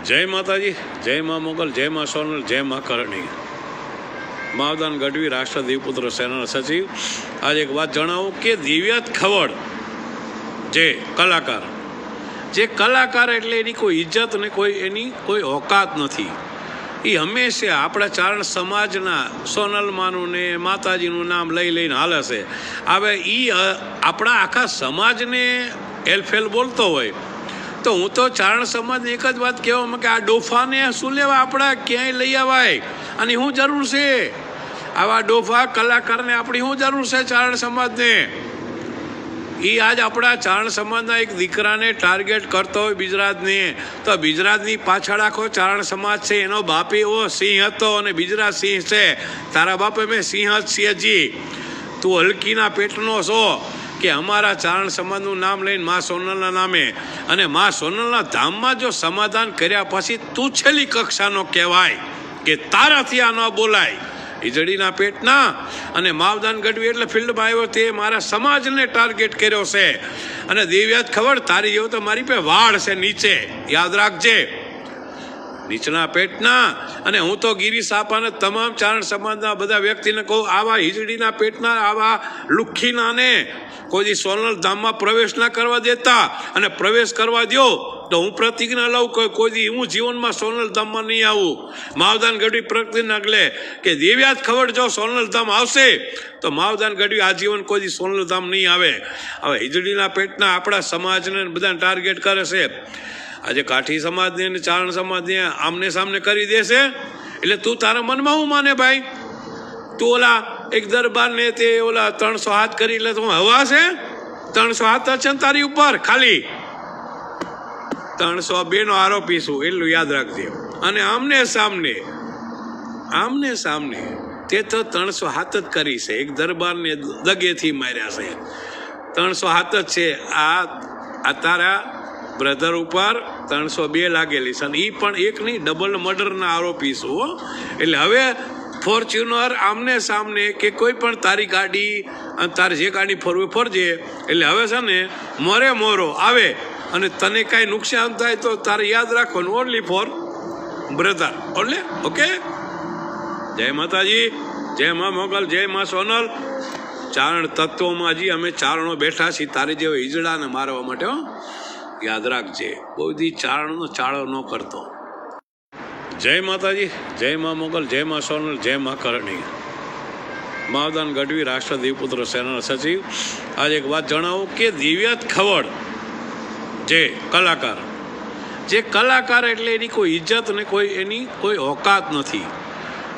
જય માતાજી, જય મા મોગલ, જય મા સોનલ, જય મા કરણી. માવદાન ગઢવી, રાષ્ટ્રદીપ પુત્ર સેનાના સચિવ. આજે એક વાત જણાવું કે દિવ્યાત ખવડ જે કલાકાર એટલે એની કોઈ ઇજ્જત ને એની કોઈ ઓકાત નથી. એ હંમેશા આપણા ચારણ સમાજના સોનલમાનું ને માતાજીનું નામ લઈ લઈને હાલે છે. હવે એ આપણા આખા સમાજને એલફેલ બોલતો હોય તો હું તો ચારણ સમાજને એક જ વાત કહેવામાં કે આ ડોફાને શું લેવા આપણા ક્યાંય લઈ આવાય અને શું જરૂર છે? આવા ડોફા કલાકારને આપણી શું જરૂર છે ચારણ સમાજને? એ આજ આપણા ચારણ સમાજના એક દીકરાને ટાર્ગેટ કરતો હોય ગુજરાતને, તો ગુજરાતની પાછળ આખો ચારણ સમાજ છે. એનો બાપ એવો સિંહ હતો અને ગુજરાત સિંહ છે. તારા બાપે મેં સિંહ જ સિંહજી. તું હલકીના પેટનો છો કે અમારા ચારણ સમાજનું નામ લઈને મા સોનલના નામે અને મા સોનલના ધામમાં જો સમાધાન કર્યા પછી તું છેલ્લી કક્ષાનો કહેવાય કે તારાથી આ ન બોલાય. ઈજડીના પેટના અને માવદાન ગઢવી એટલે ફિલ્ડમાં આવ્યો તે મારા સમાજને ટાર્ગેટ કર્યો છે. અને દિવ્યાત ખબર તારી જેવો તો મારી પે વાળ છે નીચે, યાદ રાખજે. નીચના પેટના. અને હું તો ગિરી સાપાને તમામ ચારણ સમાજના બધા વ્યક્તિને કહું, આવા હિજડીના પેટના આવા લુખ્ખીનાને કોઈ સોનલ ધામમાં પ્રવેશ ના કરવા દેતા, અને પ્રવેશ કરવા દો તો હું પ્રતિજ્ઞા લઉં કે કોઈ હું જીવનમાં સોનલ ધામમાં નહીં આવું. માવદાન ગઢવી પ્રતિજ્ઞા લે કે દિવ્યાત ખવડ જો સોનલ ધામ આવશે તો માવદાન ગઢવી આજીવન કોઈ સોનલ ધામ નહીં આવે. હવે હિજડીના પેટના આપણા સમાજને બધાને ટાર્ગેટ કરે છે. આજે કાઠી સમાજને અને ચારણ સમાજને આમને સામને કરી દેશે. એટલે તું તારા મનમાં હું માને ભાઈ? તું ઓલા એક દરબાર ને તે ઓલા 300 હાથ કરી લે તો હવા છે? 300 હાથ છે ને તારી ઉપર, ખાલી 302 નો આરોપી છું એટલું યાદ રાખજે. અને આમને સામને તે તો 300 હાથ જ કરી છે. એક દરબારને દગેથી માર્યા છે. 300 હાથ જ છે. આ તારા બ્રધર ઉપર 302 લાગેલી છે. અને એ પણ એક નહીં, ડબલ મર્ડરના આરોપી છું. એટલે હવે ફોર્ચ્યુનર આમને સામને કે કોઈ પણ તારી ગાડી અને તારે જે ગાડી ફરવી ફરજે. એટલે હવે છે ને મોરો આવે અને તને કાંઈ નુકસાન થાય તો તારે યાદ રાખવાનું, only for brother only. Okay, જય માતાજી, જય મા મોગલ, જય મા સોનલ. ચારણ તત્વોમાં હજી અમે ચારણો બેઠા છીએ તારે જેવો હિજડાને મારવા માટે. યાદ રાખજે, કોઈ દી ચારણનો ચાળો ન કરતો. જય માતાજી, જય મા મોગલ, જય મા સોનલ, જય મા કરણી. માવદાન ગઢવી, રાષ્ટ્રદીપ પુત્ર સેનાના સચિવ. આજે એક વાત જણાવું કે દિવ્યાત ખવડ જે કલાકાર એટલે એની કોઈ ઇજ્જત ને એની કોઈ ઓકાત નથી.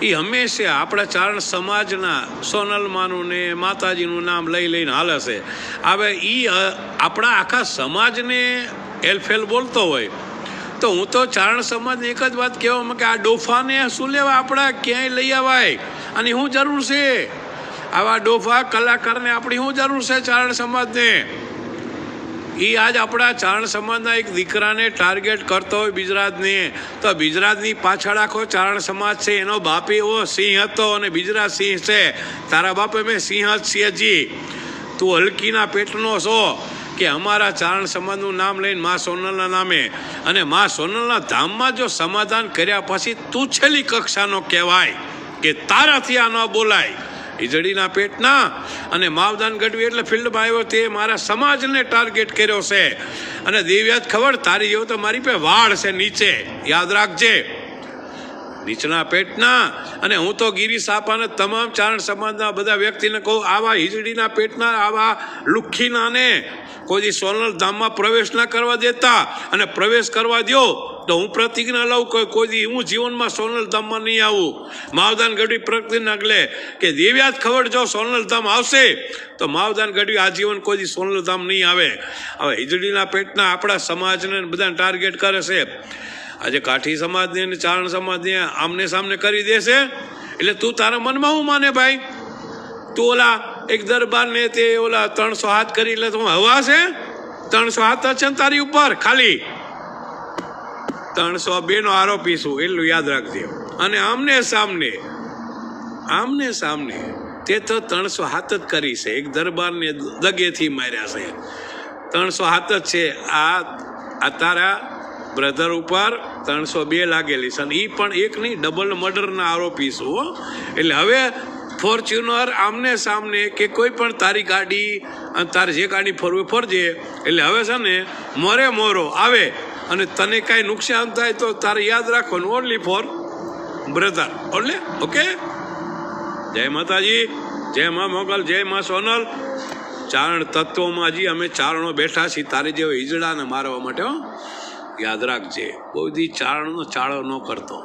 એ હંમેશા આપણા ચારણ સમાજના સોનલમાનું ને માતાજીનું નામ લઈ લઈને હાલે છે. હવે એ આપણા આખા સમાજને એલફેલ બોલતો હોય તો હું તો ચારણ સમાજને એક જ વાત કહેવામાં કે આ ડોફાને શું લેવા આપણા ક્યાંય લઈ આવાય અને શું જરૂર છે? આવા ડોફા કલાકારને આપણી શું જરૂર છે ચારણ સમાજને? એ આજ આપણા ચારણ સમાજના એક દીકરાને ટાર્ગેટ કરતો હોય ગુજરાતને, તો ગુજરાતની પાછળ આખો ચારણ સમાજ છે. એનો બાપ એવો સિંહ હતો અને ગુજરાત સિંહ છે. તારા બાપે મેં સિંહ જ સિંહજી. તું હલકીના પેટનો છો કે અમારા ચારણ સમાજનું નામ લઈને મા સોનલના નામે અને મા સોનલના ધામમાં જો સમાધાન કર્યા પછી તું છેલ્લી કક્ષાનો કહેવાય કે તારાથી આ ન બોલાય. ઈજડીના પેટના અને માવદાન ગઢવી એટલે ફિલ્ડમાં આવ્યો તે મારા સમાજને ટાર્ગેટ કર્યો છે. અને દિવ્યાત ખબર તારી જેવો તો મારી પે વાળ છે નીચે, યાદ રાખજે. નીચના પેટના. અને હું તો ગિરી સાપાને તમામ ચારણ સમાજના બધા વ્યક્તિને કહું, આવા હિજડીના પેટના આવા લુખ્ખીનાને કોઈ સોનલ ધામમાં પ્રવેશ ના કરવા દેતા, અને પ્રવેશ કરવા દો તો હું પ્રતિજ્ઞા લઉં કે કોઈ હું જીવનમાં સોનલ ધામમાં નહીં આવું. માવદાન ગઢવી પ્રતિજ્ઞા લે કે દિવ્યાત ખવડ જો સોનલ ધામ આવશે તો માવદાન ગઢવી આજીવન કોઈ સોનલ ધામ નહીં આવે. હવે હિજડીના પેટના આપણા સમાજને બધાને ટાર્ગેટ કરે છે. આજે કાઠી સમાજને અને ચારણ સમાજને આમને સામને કરી દેશે. એટલે તું તારા મનમાં હું માને ભાઈ? તું ઓલા એક દરબાર ને તે ઓલા 300 હાથ કરી લે તો હવા છે? 300 હાથ છે ને તારી ઉપર, ખાલી 302 નો આરોપી છું એટલું યાદ રાખજે. અને આમને સામને તે તો 300 હાથ જ કરી છે. એક દરબારને દગેથી માર્યા છે. 300 હાથ જ છે. આ તારા બ્રધર ઉપર 302 લાગેલી છે અને એ પણ એક નહીં, ડબલ મર્ડરના આરોપી છું હો. એટલે હવે ફોર્ચ્યુનર આમને સામને કે કોઈ પણ તારી ગાડી અને તારે જે ગાડી ફરવી ફરજે. એટલે હવે છે ને મોરે મોરો આવે અને તને કાંઈ નુકસાન થાય તો તારે યાદ રાખવાનું only for brother only. Okay, જય માતાજી, જય મા મોગલ, જય મા સોનલ. ચારણ તત્વમાં હજી અમે ચારણો બેઠા છીએ તારે જેવો ઈજડાને મારવા માટે હો. યાદ રાખજે, કોઈ દી ચારણનો ચાળો ન કરતો.